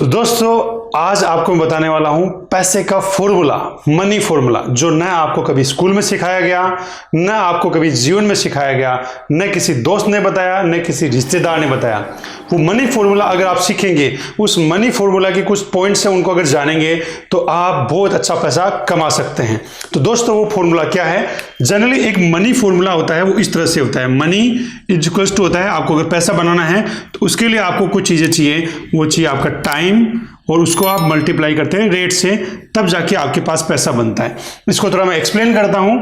तो दोस्तों आज आपको मैं बताने वाला हूं पैसे का फॉर्मूला, मनी फॉर्मूला, जो न आपको कभी स्कूल में सिखाया गया, न आपको कभी जीवन में सिखाया गया, न किसी दोस्त ने बताया, न किसी रिश्तेदार ने बताया। वो मनी फॉर्मूला अगर आप सीखेंगे, उस मनी फॉर्मूला के कुछ पॉइंट्स हैं, उनको अगर जानेंगे तो आप बहुत अच्छा पैसा कमा सकते हैं। तो दोस्तों वो फॉर्मूला क्या है? जनरली एक मनी फॉर्मूला होता है, वो इस तरह से होता है। मनी इज इक्वल्स टू होता है, आपको अगर पैसा बनाना है तो उसके लिए आपको कुछ चीजें चाहिए। वो चाहिए आपका टाइम, और उसको आप मल्टीप्लाई करते हैं रेट से, तब जाके आपके पास पैसा बनता है। इसको थोड़ा मैं एक्सप्लेन करता हूं।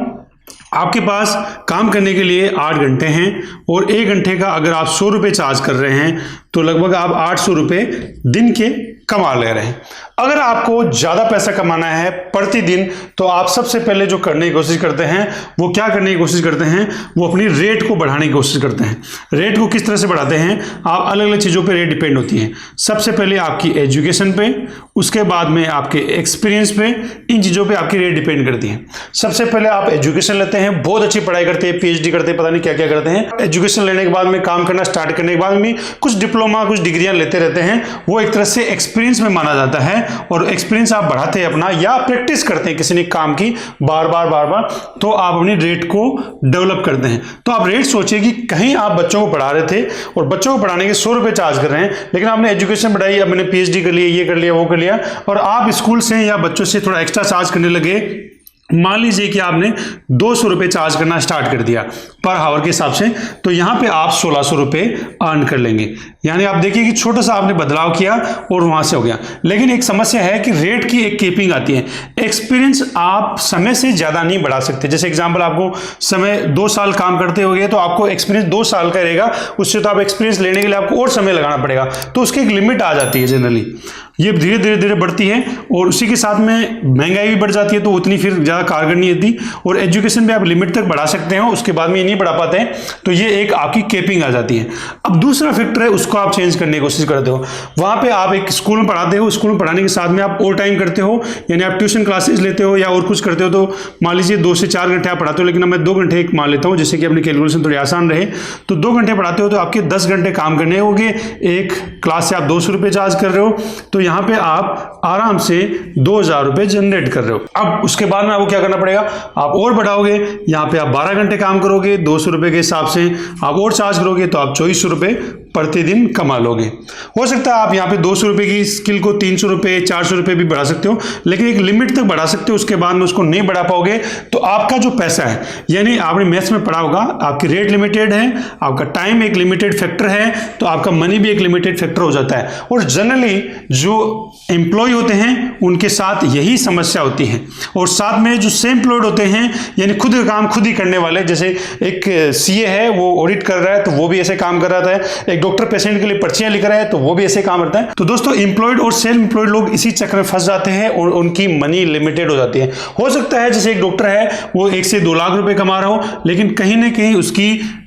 आपके पास काम करने के लिए 8 घंटे हैं और 1 घंटे का अगर आप 100 रुपये चार्ज कर रहे हैं तो लगभग आप 800 रुपये दिन के कमा ले रहे हैं। अगर आपको ज्यादा पैसा कमाना है प्रतिदिन तो आप सबसे पहले जो करने की कोशिश करते हैं वो क्या करने की कोशिश करते हैं? वो अपनी रेट को बढ़ाने की कोशिश करते हैं। रेट को किस तरह से बढ़ाते हैं? आप अलग अलग चीजों पे रेट डिपेंड होती है। सबसे पहले आपकी एजुकेशन पे, उसके बाद में आपके एक्सपीरियंस पे, इन चीजों पे आपकी रेट डिपेंड करती है। सबसे पहले आप एजुकेशन लेते हैं, बहुत अच्छी पढ़ाई करते हैं, पीएचडी करते हैं, पता नहीं क्या क्या करते हैं। एजुकेशन लेने के बाद में काम करना स्टार्ट करने के बाद में कुछ डिप्लोमा, कुछ डिग्रियां लेते रहते हैं। वो एक तरह से एक्सपीरियंस में माना जाता है, और एक्सपीरियंस आप बढ़ाते हैं अपना, या प्रैक्टिस करते हैं किसी ने काम की बार बार, तो आप अपनी रेट को डेवलप करते हैं। तो आप रेट सोचिए कि कहीं आप बच्चों को पढ़ा रहे थे और बच्चों को पढ़ाने के 100 रुपए चार्ज कर रहे हैं, लेकिन आपने एजुकेशन बढ़ाई, अब मैंने पीएचडी कर लिया, ये कर लिया, वो कर लिया, और आप स्कूल से या बच्चों से थोड़ा एक्स्ट्रा चार्ज करने लगे। मान लीजिए कि आपने 200 रुपये चार्ज करना स्टार्ट कर दिया पर हावर के हिसाब से, तो यहां पे आप 1600 रुपये अर्न कर लेंगे। यानी आप देखिए कि छोटा सा आपने बदलाव किया और वहां से हो गया। लेकिन एक समस्या है कि रेट की एक कीपिंग आती है। एक्सपीरियंस आप समय से ज्यादा नहीं बढ़ा सकते। जैसे एग्जांपल, आपको समय 2 साल काम करते हो गए तो आपको एक्सपीरियंस 2 साल का रहेगा, उससे तो आप एक्सपीरियंस लेने के लिए आपको और समय लगाना पड़ेगा। तो उसकी एक लिमिट आ जाती है। जनरली ये धीरे धीरे बढ़ती है और उसी के साथ में महंगाई भी बढ़ जाती है, तो उतनी फिर ज्यादा कारगर नहीं होती। और एजुकेशन भी आप लिमिट तक बढ़ा सकते हैं, उसके बाद में ये नहीं बढ़ा पाते हैं, तो ये एक आपकी केपिंग आ जाती है। अब दूसरा फैक्टर है, उसको आप चेंज करने की कोशिश करते हो। वहां पे आप एक स्कूल में पढ़ाते हो, स्कूल में पढ़ाने के साथ में आप ओवर टाइम करते हो, यानी आप ट्यूशन क्लासेस लेते हो या और कुछ करते हो। तो मान लीजिए 2 से 4 घंटे आप पढ़ाते हो, लेकिन मैं 2 घंटे एक मान लेता हूं, जैसे कि अपनी कैलकुलेशन थोड़ी आसान रहे। तो 2 घंटे पढ़ाते हो तो आपके 10 घंटे काम करने होंगे। एक क्लास से आप 200 रुपये चार्ज कर रहे हो, तो यहाँ पे आप आराम से 2000 रुपये जनरेट कर रहे हो। अब उसके बाद में आपको क्या करना पड़ेगा? आप और बढ़ाओगे, यहाँ पे आप 12 घंटे काम करोगे, 200 रुपये के हिसाब से आप और चार्ज करोगे, तो आप 2400 रुपये प्रतिदिन कमा लोगे। हो सकता है आप यहाँ पे 200 रुपये की स्किल को 300 रुपये, 400 रुपये भी बढ़ा सकते हो, लेकिन एक लिमिट तक बढ़ा सकते हो। उसके बाद में उसको नहीं बढ़ा पाओगे तो आपका जो पैसा है, यानी आपने मैथ्स में पढ़ा होगा, आपकी रेट लिमिटेड है, आपका टाइम एक लिमिटेड फैक्टर है, तो आपका मनी भी एक लिमिटेड फैक्टर हो जाता है। और जनरली जो एम्प्लॉय होते हैं उनके साथ यही समस्या होती है। और साथ में जो सेम एम्प्लॉयड होते हैं, यानी खुद का काम खुद ही करने वाले, जैसे एक सीए है वो ऑडिट कर रहा है तो वो भी ऐसे काम कर रहा था, एक डॉक्टर पेशेंट के लिए पर्चियां लिख रहा है तो वो भी ऐसे काम करता है। तो दोस्तों एम्प्लॉयड और सेल्फ एम्प्लॉयड लोग इसी चक्कर में फंस जाते हैं और उनकी मनी लिमिटेड हो जाती है। हो सकता है जैसे एक डॉक्टर है वो 1 से 2 लाख रुपए कमा रहा हो, लेकिन कहीं ना कहीं उसकी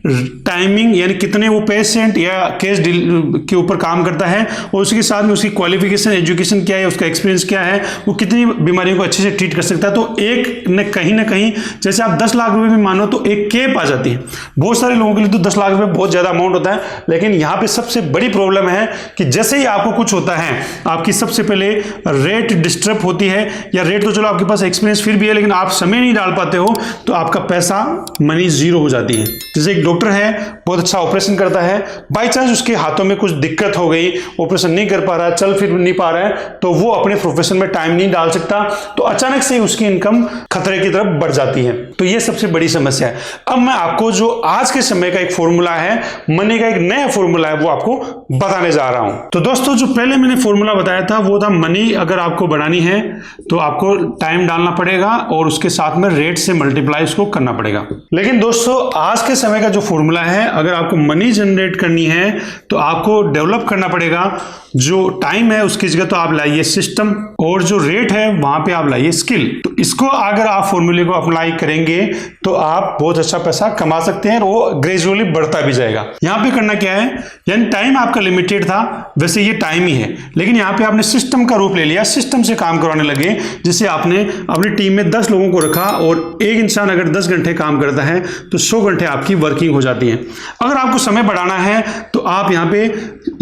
टाइमिंग, यानी कितने वो पेशेंट या केस के ऊपर काम करता है, और उसके साथ में उसकी क्वालिफिकेशन, एजुकेशन क्या है, उसका एक्सपीरियंस क्या है, वो कितनी बीमारियों को अच्छे से ट्रीट कर सकता है। तो एक न कहीं जैसे आप 10 लाख रुपए भी मानो तो एक कैप आ जाती है। बहुत सारे लोगों के लिए तो 10 लाख रुपए बहुत ज्यादा अमाउंट होता है, लेकिन यहाँ पे सबसे बड़ी प्रॉब्लम है कि जैसे ही आपको कुछ होता है, आपकी सबसे पहले रेट डिस्टर्ब होती है। या रेट तो चलो आपके पास एक्सपीरियंस फिर भी है, लेकिन आप समय नहीं डाल पाते हो, तो आपका पैसा, मनी जीरो हो जाती है। जैसे एक डॉक्टर है, बहुत अच्छा ऑपरेशन करता है, बाई चांस उसके हाथों में कुछ दिक्कत हो गई, ऑपरेशन नहीं कर पा रहा है, चल फिर नहीं पा रहा है, तो वो अपने प्रोफेशन में टाइम नहीं डाल सकता, तो अचानक से उसकी इनकम खतरे की तरफ बढ़ जाती है। तो ये सबसे बड़ी समस्या है। अब मैं आपको जो आज के समय का एक फॉर्मूला है, मनी का एक नया फॉर्मूला है, वो आपको बताने जा रहा हूं। तो दोस्तों जो पहले मैंने फॉर्मूला बताया था वो था, मनी अगर आपको बढ़ानी है तो आपको टाइम डालना पड़ेगा और उसके साथ में रेट से मल्टीप्लाई उसको करना पड़ेगा। लेकिन दोस्तों आज के समय का जो फॉर्मूला है, अगर आपको मनी जनरेट करनी है तो आपको डेवलप करना पड़ेगा। जो टाइम है उसकी जगह तो आप लाइए सिस्टम, और जो रेट है वहां पे आप लाइए स्किल। तो इसको अगर आप फॉर्मूले को अप्लाई करेंगे तो आप बहुत अच्छा पैसा कमा सकते हैं, और वो ग्रेजुअली बढ़ता भी जाएगा। यहाँ पे करना क्या है, यानी टाइम आपका आपका लिमिटेड था, वैसे ये टाइम ही है, लेकिन यहाँ पे आपने सिस्टम का रूप ले लिया, सिस्टम से काम करवाने लगे। जैसे आपने अपनी टीम में 10 लोगों को रखा और एक इंसान अगर 10 घंटे काम करता है तो 100 घंटे आपकी वर्किंग हो जाती है। अगर आपको समय बढ़ाना है तो आप यहाँ पे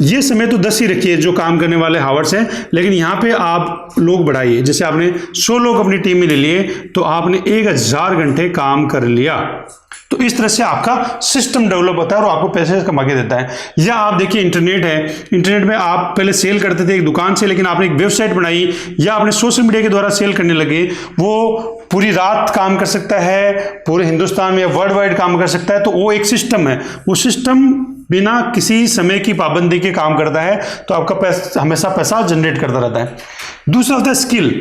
ये समय तो 10 ही रखिए जो काम करने वाले हावर्स हैं, लेकिन यहाँ पे आप लोग बढ़ाइए। जैसे आपने 100 लोग अपनी टीम में ले लिए तो आपने 1000 घंटे काम कर लिया। तो इस तरह से आपका सिस्टम डेवलप होता है और आपको पैसे कमा के देता है। या आप देखिए इंटरनेट है, इंटरनेट में आप पहले सेल करते थे एक दुकान से, लेकिन आपने एक वेबसाइट बनाई या आपने सोशल मीडिया के द्वारा सेल करने लगे। वो पूरी रात काम कर सकता है, पूरे हिंदुस्तान में या वर्ल्ड वाइड काम कर सकता है। तो वो एक सिस्टम है, वो सिस्टम बिना किसी समय की पाबंदी के काम करता है, तो आपका हमेशा पैसा जनरेट करता रहता है। दूसरा होता है स्किल।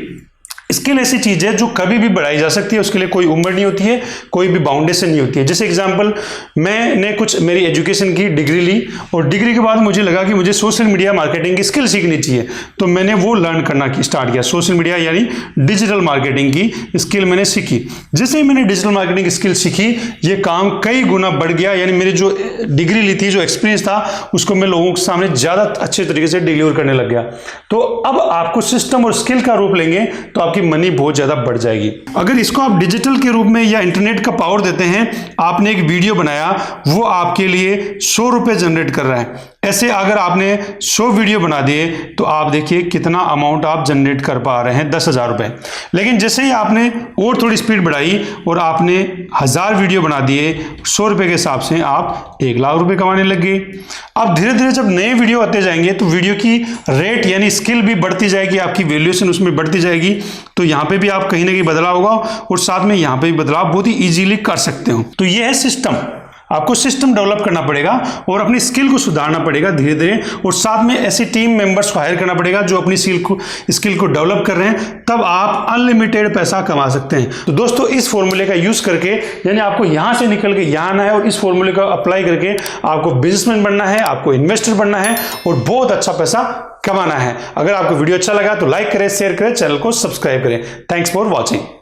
स्किल ऐसी चीज है जो कभी भी बढ़ाई जा सकती है, उसके लिए कोई उम्र नहीं होती है, कोई भी बाउंडेशन नहीं होती है। जैसे एग्जांपल, मैंने कुछ मेरी एजुकेशन की डिग्री ली और डिग्री के बाद मुझे लगा कि मुझे सोशल मीडिया मार्केटिंग की स्किल सीखनी चाहिए, तो मैंने वो लर्न करना स्टार्ट किया। सोशल मीडिया यानी डिजिटल मार्केटिंग की स्किल मैंने सीखी। जैसे ही मैंने डिजिटल मार्केटिंग की स्किल सीखी, ये काम कई गुना बढ़ गया। यानी मेरी जो डिग्री ली थी, जो एक्सपीरियंस था, उसको मैं लोगों के सामने ज्यादा अच्छे तरीके से डिलीवर करने लग गया। तो अब आपको सिस्टम और स्किल का रूप लेंगे तो आपकी मनी बहुत ज्यादा बढ़ जाएगी। अगर इसको आप डिजिटल के रूप में या इंटरनेट का पावर देते हैं, आपने एक वीडियो बनाया, वो आपके लिए 100 रुपए जनरेट कर रहा है। ऐसे अगर आपने 100 वीडियो बना दिए तो आप देखिए कितना अमाउंट आप जनरेट कर पा रहे हैं, 10,000 रुपए। लेकिन जैसे ही आपने और थोड़ी स्पीड बढ़ाई और आपने 1000 वीडियो बना दिए, 100 रुपए के हिसाब से आप 1 लाख रुपए कमाने लग गए। अब धीरे धीरे जब नए वीडियो आते जाएंगे तो वीडियो की रेट यानी स्किल भी बढ़ती जाएगी, आपकी वैल्यूएशन उसमें बढ़ती जाएगी। तो यहाँ पे भी आप कहीं ना कहीं बदलाव होगा और साथ में यहाँ पे भी बदलाव बहुत ही इजीली कर सकते हो। तो ये है सिस्टम। आपको सिस्टम डेवलप करना पड़ेगा और अपनी स्किल को सुधारना पड़ेगा धीरे धीरे, और साथ में ऐसी टीम मेंबर्स को हायर करना पड़ेगा जो अपनी स्किल को डेवलप कर रहे हैं। तब आप अनलिमिटेड पैसा कमा सकते हैं। तो दोस्तों, इस फॉर्मूले का यूज करके, यानी आपको यहां से निकल के यहां आना है और इस फॉर्मूले का अप्लाई करके आपको बिजनेसमैन बनना है, आपको इन्वेस्टर बनना है और बहुत अच्छा पैसा कमाना है। अगर आपको वीडियो अच्छा लगा तो लाइक करें, शेयर करें, चैनल को सब्सक्राइब करें। Thanks for watching.